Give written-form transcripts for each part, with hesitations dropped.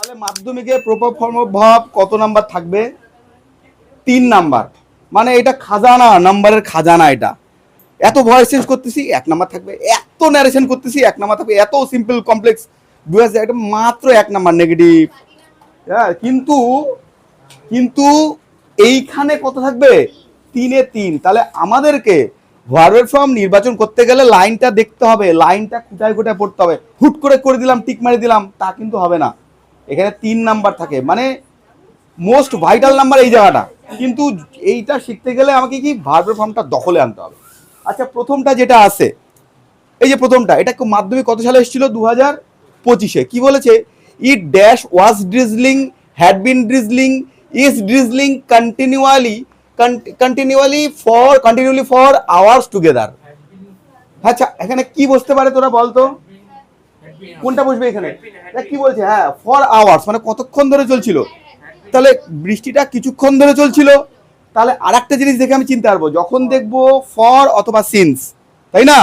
তাহলে মাধ্যমিকে proper form of verb কত নাম্বার থাকবে? 3 নাম্বার। মানে এটা খাজানা, নাম্বারের খাজানা। এটা এত ভয়েস চেঞ্জ করতেছি 1 নাম্বার থাকবে, এত ন্যারেশন করতেছি 1 নাম্বার থাকবে, এত সিম্পল কমপ্লেক্স এটা মাত্র 1 নাম্বার নেগেটিভ। হ্যাঁ, কিন্তু কিন্তু এইখানে কত থাকবে? 3-এ 3। তাহলে আমাদেরকে ভার্বের ফর্ম নির্বাচন করতে গেলে লাইনটা দেখতে হবে, লাইনটা খুঁটায় খুঁটায় পড়তে হবে। হুট করে দিলাম, টিক মারি দিলাম, তা কিন্তু হবে না। এখানে 3 নাম্বার থাকে, মানে মোস্ট ভাইটাল নাম্বার এই জায়গাটা। কিন্তু এইটা শিখতে গেলে আমাকে কি ভার্বের ফর্মটা দখলে আনতে হবে। আচ্ছা, প্রথমটা যেটা আছে, এই যে প্রথমটা, এটা মাধ্যমিক কত সালে এসেছিল? 2025-এ। কি বলেছে? It dash was drizzling, had been drizzling, is drizzling continually for hours together. আচ্ছা, এখানে কি বসতে পারে তোরা বলতো? কোনটা বসবে এখানে? কি বলছে? হ্যাঁ, ফর আওয়ার্স, মানে কতক্ষণ ধরে চলছিল। তাহলে বৃষ্টিটা কিছুক্ষণ ধরে চলছিল। তাহলে আর একটা জিনিস দেখে আমি চিনতে পারবো, যখন দেখবো ফর অথবা সিন্স, তাই না?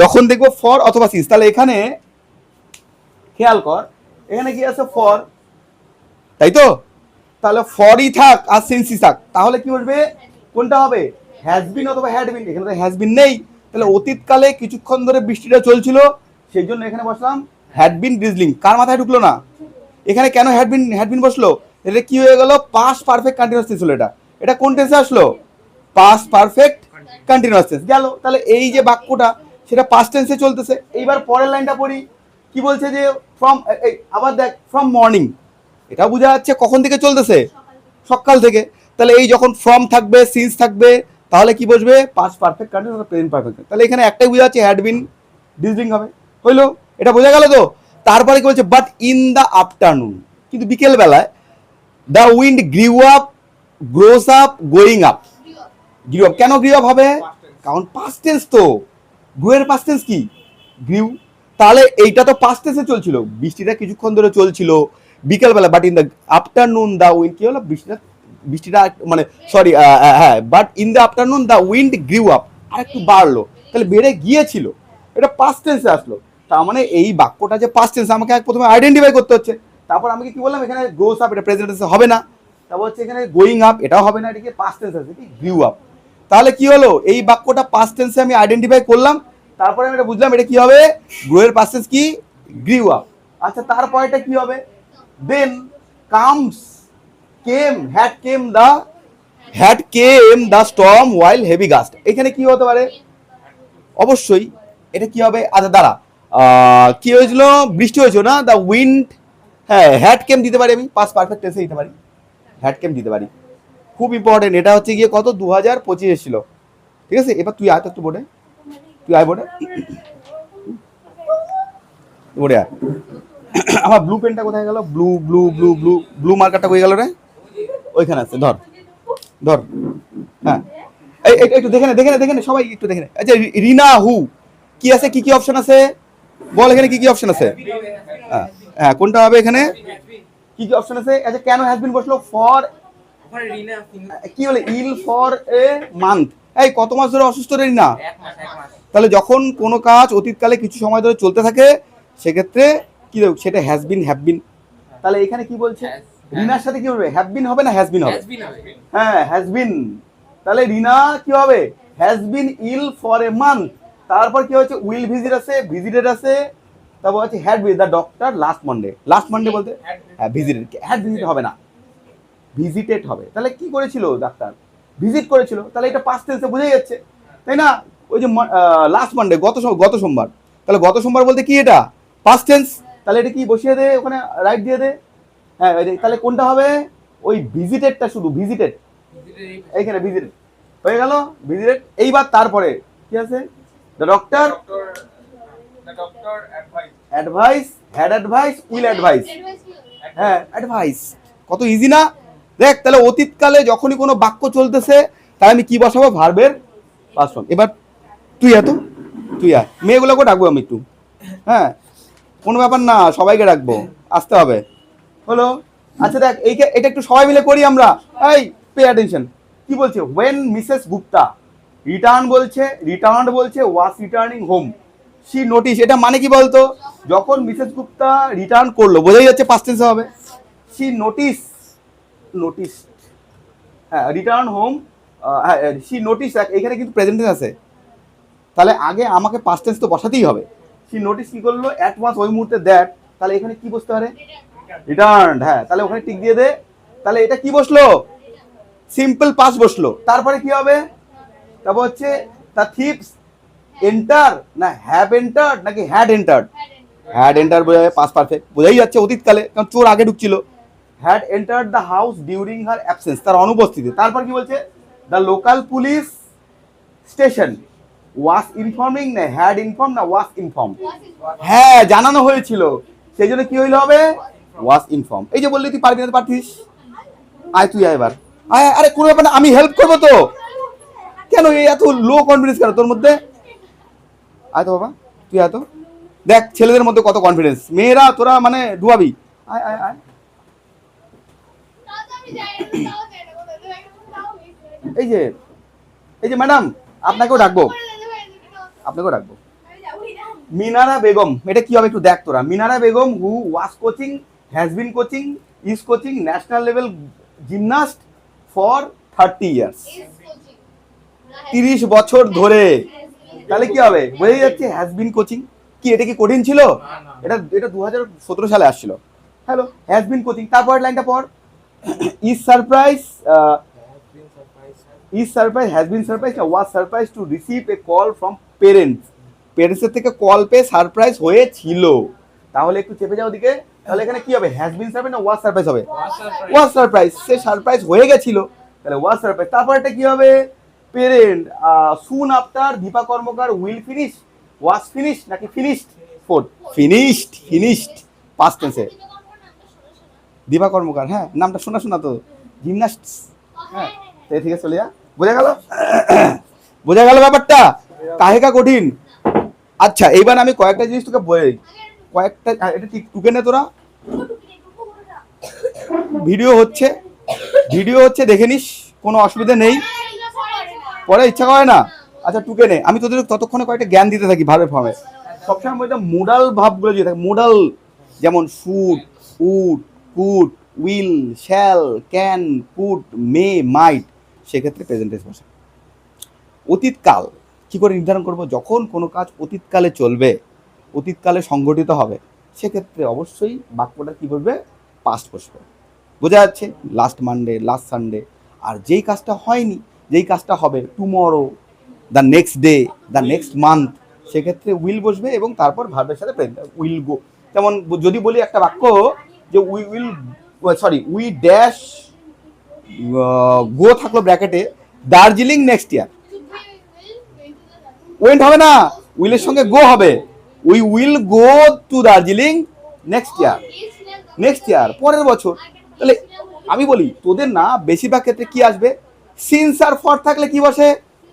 যখন দেখবো ফর অথবা সিন্স, তাহলে এখানে খেয়াল কর, এখানে কি আছে? ফর, তাই তো? তাহলে ফরই থাক আর সিন্সই থাক, তাহলে কি বলবে? কোনটা হবে? হ্যাজ বিন অথবা হ্যাড বিন। এখানে তো হ্যাজ বিন নেই, তাহলে অতীতকালে কিছুক্ষণ ধরে বৃষ্টিটা চলছিল, সেই জন্য এখানে বসলাম হ্যাড বিন ড্রিজলিং। কার মাথায় ঢুকলো না? এখানে কেন হ্যাড বিন বসলো? এটা কি হয়ে গেল? পাস্ট পারফেক্ট কন্টিনিউয়াস টেন্স হলো। এটা কোন টেন্সে আসলো? পাস্ট পারফেক্ট কন্টিনিউয়াস টেন্স গেল। তাহলে এই যে বাক্যটা, সেটা পাস্ট টেন্সে চলতেছে। এইবার পরের লাইনটা পড়ি, কি বলছে? যে ফ্রম, আবার দেখ, ফ্রম মর্নিং, এটা বোঝা যাচ্ছে কখন থেকে চলতেছে? সকাল থেকে। তাহলে এই যখন ফ্রম থাকবে, সিন্স থাকবে, তাহলে কি বসবে? Past perfect continuous, present perfect. তাহলে এখানে একটাই বোঝা যাচ্ছে, হ্যাড বিন ড্রিজলিং হবে। হইলো? এটা বোঝা গেল তো? তারপরে কি বলছে? বাট ইন দ্য আফটারনুন, কিন্তু বিকেল বেলায়, the wind gross up going up. Grew up, কেন গ্রিউ আপ হবে? কারণ পাস্ট টেন্স তো। গ্রো এর পাস্ট টেন্স কি? গ্রিউ। তাহলে এইটা তো পাস্ট টেন্সে চলছিল, বৃষ্টিটা কিছুক্ষণ ধরে চলছিল বিকেল বেলা। But in the afternoon the wind, কি হলো? বৃষ্টিটা মানে সরি, হ্যাঁ, but in the afternoon the wind grew up, আর একটু বাড়লো, তাহলে বেড়ে গিয়েছিল। এটা পাস্ট টেন্সে আসলো। তার মানে এই বাক্যটা যে পাস্ট টেন্স, আমাকে প্রথমে আইডেন্টিফাই করতে হচ্ছে। তারপর আমি কি বললাম? এখানে গ্রোস আপ, এটা প্রেজেন্ট টেন্সে হবে না। তারপর হচ্ছে এখানে গোয়িং আপ, এটাও হবে না, এটাকে পাস্ট টেন্স আছে, কি গ্রিউ আপ। তাহলে কি হলো? এই বাক্যটা পাস্ট টেন্সে আমি আইডেন্টিফাই করলাম, তারপরে আমি এটা বুঝলাম এটা কি হবে? গ্রো এর পাস্ট টেন্স কি? Grew up. আচ্ছা, তারপরেটা কি হবে? Then comes, had came the storm while heavy gust। এখানে কি হতে পারে? অবশ্যই এটা কি হবে? আচ্ছা দাঁড়া, কি হয়েছিল? বৃষ্টি হয়েছিল না? দ্য উইন্ড, হ্যাঁ, হ্যাড কেম দিতে পারি, আমি পাস্ট পারফেক্ট টেন্সে দিতে পারি, হ্যাড কেম দিতে পারি। খুব ইম্পর্টেন্ট। এটা হচ্ছে গিয়ে কত? 2025 এসেছিল। ঠিক আছে, এবার তুই আয় তো, বোর্ডে তুই আয়, বোর্ডে বোর্ডে আয়। আমার ব্লু পেনটা কোথায় গেল? ব্লু মার্কারটা কোথায় গেল রে? ওইখানে আছে, ধর ধর। হ্যাঁ, একটু দেখে নে সবাই, একটু দেখে নে। আচ্ছা, রিনা হু কি আছে? কি অপশন আছে বল? এখানে কি অপশন আছে? হ্যাঁ, কোনটা হবে এখানে? কি অপশন আছে? আচ্ছা, কেন হ্যাজ বিন বসলো? ফর, কি বলে? Ill for a month. এই কত মাস ধরে অসুস্থ রে রিনা? তাহলে যখন কোনো কাজ অতীতকালে কিছু সময় ধরে চলতে থাকে, সেক্ষেত্রে কি সেটা হ্যাজ বিন, হ্যাভ বিন। তাহলে এখানে কি বলছে? রিনার সাথে কি হবে? হ্যাভ বিন হবে না হ্যাজ বিন হবে? হ্যাঁ, হ্যাজ বিন। তাহলে রিনা কি হবে? Has been ill for a month. তারপর কি হচ্ছে? উইল ভিজিট আছে, ভিজিটেড আছে, তারপর হচ্ছে had visit the doctor last Monday বলতে, হ্যাঁ, ভিজিটেড। হ্যাড ভিজিট হবে না, ভিজিটেড হবে। তাহলে কি করেছিল? ডাক্তার ভিজিট করেছিল। তাহলে এটা পাস্ট টেন্সে বোঝা যাচ্ছে, তাই না? ওই যে লাস্ট মানডে, গত সোমবার। তাহলে গত সোমবার বলতে কি? এটা পাস্ট টেন্স। তাহলে এটা কি বসিয়ে দে, ওখানে রাইট দিয়ে দে। হ্যাঁ, তাহলে কোনটা হবে? ওই ভিজিটেডটা, শুধু ভিজিটেড, এইখানে ভিজিটেড হয়ে গেল, ভিজিটেড। এইবার তারপরে কি আছে? The doctor advice, had advice, will advice. হ্যাঁ, অ্যাডভাইস। কত ইজি না? দেখ, তাহলে অতীতকালে যখনই কোনো বাক্য চলতেছে, তাহলে আমি কি বসাবো? ভার্বের পাস্ট ফর্ম। এবার তুই আয়, মেয়েগুলোকে ডাকবো আমি একটু। হ্যাঁ, কোনো ব্যাপার না, সবাইকে ডাকবো, আসতে হবে। হলো? আচ্ছা দেখ, এটা একটু সবাই মিলে করি আমরা। এই পে অ্যাটেনশন, কি বলছে? ওয়েন মিসেস গুপ্তা রিটার্ন বলছে was returning home, she notice. এটা মানে কি বলতো? যখন মিসেস গুপ্তা রিটার্ন করলো, বোঝাই যাচ্ছে পাস্ট টেন্সে হবে। শি নোটিস হ্যাঁ রিটার্ন হোম, হ্যাঁ শি নোটিস, এখানে কিন্তু প্রেজেন্ট টেন্স আছে, তাহলে আগে আমাকে পাস্ট টেন্স তো বসাতেই হবে। শি নোটিস কি করলো, অ্যাট ওয়ান্স, ওই মুহূর্তে, দ্যাট, তাহলে এখানে কি বসতে পারে, রিটার্ন, হ্যাঁ তাহলে ওখানে টিক দিয়ে দে। তাহলে এটা কি বসলো, সিম্পল পাস্ট বসলো। তারপরে কি হবে, তারপর হচ্ছে দ্য থিপস এন্টার, না হ্যাভ এন্টার্ড নাকি হ্যাড এন্টার্ড, হ্যাড এন্টার বোঝা যায় পাস্ট পারফেক্ট, বোঝাই যাচ্ছে অতীতকালে, কারণ চোর আগে ঢুকছিল। Had entered the house during her absence, তার অনুপস্থিতি। তারপর কি বলছে, the local police station was informing, না হ্যাড ইনফর্ম না ওয়াজ ইনফর্ম, হ্যাঁ জানানো হয়েছিল, সেই জন্য কি হইলে হবে, ওয়াজ ইনফর্ম। এই যে বললি তুই পারবি না, পারতিস, আয় তুই আয় এবার, আয়, আরে কোনো ব্যাপার না, আমি হেল্প করবো তো, কেন এই এত লো কনফিডেন্স কেন তোর মধ্যে, আয় তো বাবা তুই আয় তো, দেখ ছেলেদের মধ্যে কত কনফিডেন্স, মেয়েরা তোরা মানে ডুবাবি, আয় আয় আয়। এই যে ম্যাডাম, আপনাকেও ডাকবো, মিনারা বেগম, এটা কি হবে একটু দেখ তোরা, Minara Begum who was coaching, has been coaching, is coaching national level gymnast for 30 years, 30 বছর ধরে, তাহলে কি হবে, বোঝাই যাচ্ছে হ্যাজ বিন কোচিং। কি এটা কি কঠিন ছিল, এটা 2017 সালে আসছিল। হ্যালো, হ্যাজ বিন কোচিং, তারপর লাইনটা পর, is surprise, has been surprise, was surprise to receive a call from পেরেন্টসের থেকে কল পেয়ে সারপ্রাইজ হয়েছিল। তাহলে একটু চেপে যাও দিকে, তাহলে এখানে কি হবে, হ্যাজ বিন সারপ্রাইজ না ওয়াজ সারপ্রাইজ হবে, ওয়াজ সারপ্রাইজ, সে সারপ্রাইজ হয়ে গেছিল, তাহলে ওয়াজ সারপ্রাইজ। তারপর এটা কি হবে, parent soon after Dipa Karmakar will finish, was finish নাকি ফিনিশড, ফিনিশড পাস্ট টেন্সে, দীপা কর্মকার, হ্যাঁ নামটা শোনা তো, জিমনাস্ট, হ্যাঁ এই থেকে চলে যা, বোঝা গেল ব্যাপারটা, কাহেকা কঠিন। আচ্ছা এইবার আমি কয়েকটা জিনিস তোকে বলে দিই, কয়েকটা, এটা ঠিক টুকে নে তোরা, ভিডিও হচ্ছে দেখে নিস, কোনো অসুবিধা নেই, পরে ইচ্ছা করে না, আচ্ছা টুকে নে, আমি তোদের ততক্ষণে কয়েকটা জ্ঞান দিতে থাকি ভাবের ফর্মে, সবসময় বলতে মোডাল ভাবগুলো দিয়ে থাকে, মোডাল যেমন should, would, could, will, shall, can, could, may, might, সেক্ষেত্রে প্রেজেন্ট টেন্স বসে। অতীতকাল কি করে নির্ধারণ করব, যখন কোনো কাজ অতীতকালে চলবে, অতীতকালে সংঘটিত হবে, সেক্ষেত্রে অবশ্যই বাক্যটা কি বসবে, পাস্ট বসবে, বোঝা যাচ্ছে, লাস্ট মানডে, লাস্ট সানডে। আর যেই কাজটা হয়নি, যেই কাজটা হবে, tomorrow, the next day, the next month, সেক্ষেত্রে উইল বসবে এবং তারপর ভার্বের সাথে উইল গো। যেমন যদি বলি একটা বাক্য যে উই ড্যাশ গো থাকলো ব্র্যাকেটে দার্জিলিং নেক্সট ইয়ার, ওয়েন্ট হবে না, উইলের সঙ্গে গো হবে, we will go to Darjeeling next year, পরের বছর। তাহলে আমি বলি তোদের না বেশিরভাগ ক্ষেত্রে কি আসবে, সিন্স আর ফর থাকলে কি বসে,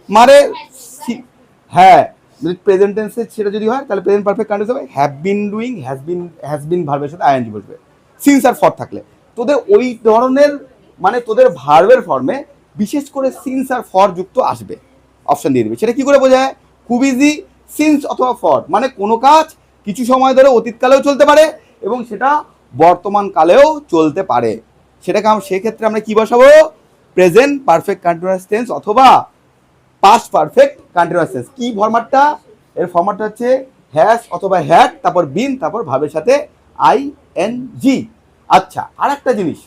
মারে, হ্যাঁ প্রেজেন্ট টেন্সে সেটা যদি হয় তাহলে প্রেজেন্ট পারফেক্ট কন্টিনিউয়াস হবে, have been doing, has been ভার্বের সাথে আইএনজি বসবে, সিন্স আর ফর থাকলে। তোদের ওই ধরনের মানে তোদের ভার্বের ফর্মে বিশেষ করে সিন্স আর ফর যুক্ত আসবে, অপশন দিয়ে দিবে। সেটা কি করে বোঝায়, খুব ইজি, সিন্স অথবা ফর মানে কোনো কাজ কিছু সময় ধরে অতীতকালেও চলতে পারে এবং সেটা বর্তমান কালেও চলতে পারে, সেটাকে সেক্ষেত্রে আমরা কি বসাবো, প্রেজেন্ট পারফেক্ট কন্টিনিউয়াস টেন্স অথবা পাস্ট পারফেক্ট কন্টিনিউয়াস টেন্স। কি ফরম্যাটটা, এর ফরম্যাটটা হচ্ছে হ্যাজ অথবা হ্যাড, তারপর বিন, তারপর ভার্বের সাথে আইএনজি। আচ্ছা আর একটা জিনিস,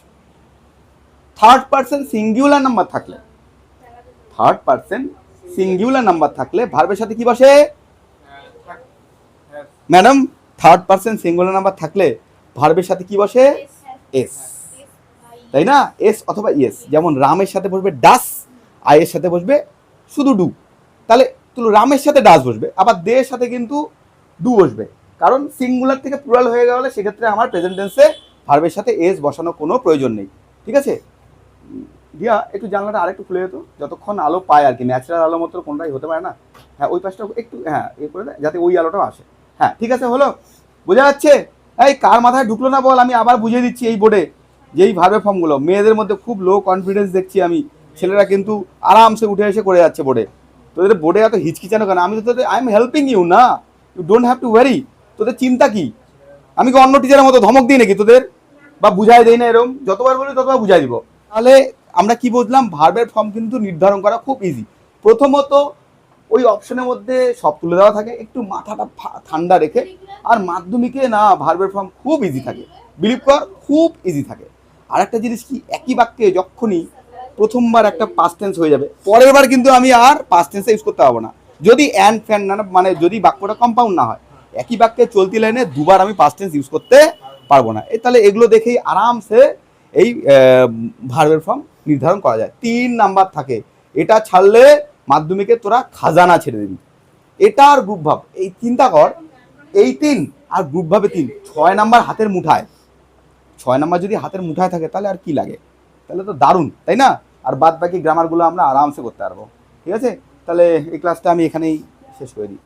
থার্ড পারসন সিঙ্গুলার নাম্বার থাকলে ভার্বের সাথে কি বসে madam, third person singular number থাকলে ভার্বের সাথে কি বসে, এস, তাই না, এস অথবা ইয়েস। যেমন রামের সাথে বসবে ডাস, আয়ের সাথে বসবে শুধু ডু, তাহলে তুলো রামের সাথে ডাস বসবে, আবার দে এর সাথে কিন্তু ডু বসবে, কারণ সিঙ্গুলার থেকে প্লুরাল হয়ে গেলে সেক্ষেত্রে আমার প্রেজেন্ট টেন্সে ভার্বের সাথে এস বসানো কোনো প্রয়োজন নেই। ঠিক আছে দিয়া, একটু জানলাটা আরেকটু খুলে যেত, যতক্ষণ আলো পায় আর কি, ন্যাচারাল আলো মতো কোনটাই হতে পারে না, হ্যাঁ ওই পাশটা একটু হ্যাঁ এ করে দেয় যাতে ওই আলোটাও আসে, হ্যাঁ ঠিক আছে হলো, বোঝা যাচ্ছে। এই কার মাথায় ঢুকলো না বল, আমি আবার বুঝিয়ে দিচ্ছি। এই বোর্ডে যেই ভার্বের ফর্মগুলো, মেয়েদের মধ্যে খুব লো কনফিডেন্স দেখছি আমি, ছেলেরা কিন্তু আরামসে উঠে এসে করে যাচ্ছে বোর্ডে। তোদের বোর্ডে এত হিচকিচানো কেন, আমি তো তোদের আই এম হেল্পিং ইউ না, you don't have to worry, তোদের চিন্তা কি, আমি কি অন্য টিচারের মতো ধমক দিই নাকি তোদের, বা বুঝাই দেই না, এরকম যতবার বলি ততবার বুঝাই দিব। তাহলে আমরা কি বুঝলাম, ভার্বের ফর্ম কিন্তু নির্ধারণ করা খুব ইজি। প্রথমত ওই অপশনের মধ্যে সব তুলে দেওয়া থাকে, একটু মাথাটা ঠান্ডা রেখে। আর মাধ্যমিকে না ভার্বের ফর্ম খুব ইজি থাকে, বিলিভ কর খুব ইজি থাকে। আর একটা জিনিস কি, একই বাক্যে যখনই প্রথমবার একটা পাস্ট টেন্স হয়ে যাবে, পরের বার কিন্তু আমি আর পাস্ট টেন্সে ইউজ করতে পারবো না, যদি অ্যান্ড ফ্যান না, মানে যদি বাক্যটা কম্পাউন্ড না হয়। একই বাক্যে চলতি লাইনে দুবার আমি পাস্ট টেন্স ইউজ করতে পারবো না। তাহলে এগুলো দেখেই আরামসে এই ভার্বের ফর্ম নির্ধারণ করা যায়। 3 নাম্বার থাকে, এটা ছাড়লে মাধ্যমিকে তোরা খাজানা ছেড়ে দিবি। এটা আর গ্রুপ ভাব, এই চিন্তা কর, এই 3 আর গ্রুপ ভাবে 3, 6 নাম্বার হাতের মুঠায়। 6 নাম্বার যদি হাতের মুঠায় থাকে তাহলে আর কি লাগে, তাহলে তো দারুণ, তাই না? আর বাদ বাকি গ্রামারগুলো আমরা আরামসে করতে পারবো। ঠিক আছে, তাহলে এই ক্লাসটা আমি এখানেই শেষ করে দিই।